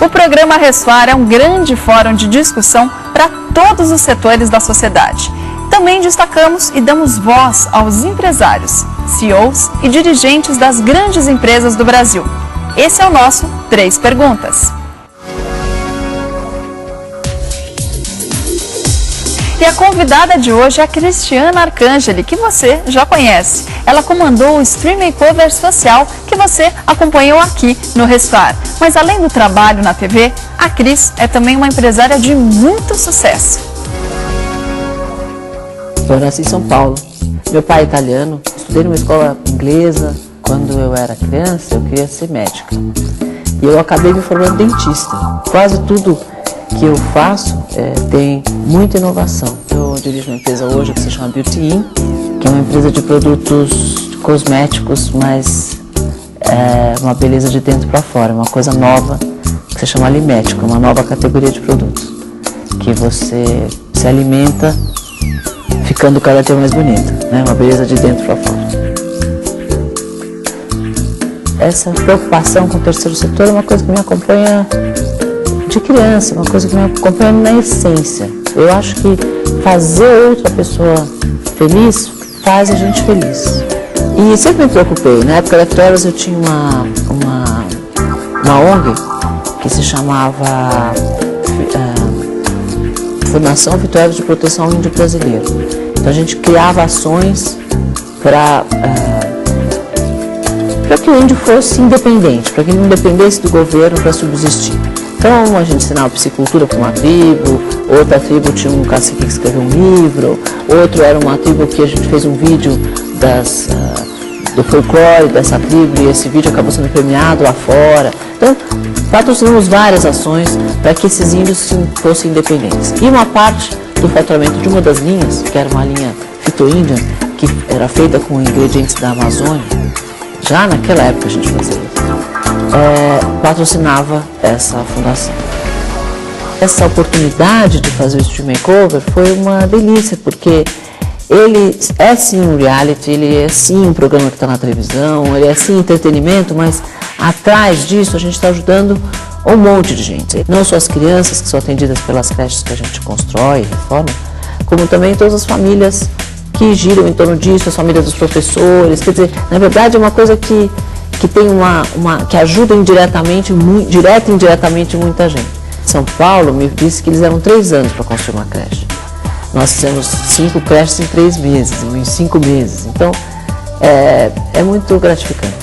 O programa Ressoar é um grande fórum de discussão para todos os setores da sociedade. Também destacamos e damos voz aos empresários, CEOs e dirigentes das grandes empresas do Brasil. Esse é o nosso 3 Perguntas. E a convidada de hoje é a Cristiana Arcangeli, que você já conhece. Ela comandou o Stream Makeover Social, que você acompanhou aqui no Ressoar. Mas além do trabalho na TV, a Cris é também uma empresária de muito sucesso. Eu nasci em São Paulo. Meu pai é italiano, estudei numa escola inglesa. Quando eu era criança, eu queria ser médica. E eu acabei me formando dentista. Quase tudo que eu faço tem muita inovação. Eu dirijo uma empresa hoje que se chama Beauty In, que é uma empresa de produtos cosméticos, mas uma beleza de dentro para fora, uma coisa nova que se chama Alimético, uma nova categoria de produtos, que você se alimenta ficando cada dia mais bonita, né? Uma beleza de dentro para fora. Essa preocupação com o terceiro setor é uma coisa que me acompanha de criança, uma coisa que me acompanha na essência. Eu acho que fazer outra pessoa feliz faz a gente feliz. E sempre me preocupei. Na época da Trevas eu tinha uma ONG que se chamava Fundação Vitória de Proteção ao Índio Brasileiro. Então a gente criava ações para que o índio fosse independente, para que ele não dependesse do governo para subsistir. Então a gente ensinava piscicultura para uma tribo, outra tribo tinha um cacique que escreveu um livro, outro era uma tribo que a gente fez um vídeo do folclore dessa tribo e esse vídeo acabou sendo premiado lá fora. Então patrocinamos várias ações para que esses índios fossem independentes. E uma parte do faturamento de uma das linhas, que era uma linha Fito-Indian, que era feita com ingredientes da Amazônia, já naquela época a gente fazia isso, patrocinava essa fundação. Essa oportunidade de fazer o Stream Makeover foi uma delícia, porque ele é sim um reality, ele é sim um programa que está na televisão, ele é sim entretenimento, mas atrás disso a gente está ajudando um monte de gente. Não só as crianças que são atendidas pelas creches que a gente constrói e reforma, como também todas as famílias que giram em torno disso, as famílias dos professores. Quer dizer, na verdade é uma coisa que tem que ajuda direta e indiretamente muita gente. São Paulo me disse que eles eram 3 anos para construir uma creche. Nós fizemos 5 creches em 3 meses, em 5 meses. Então, é muito gratificante.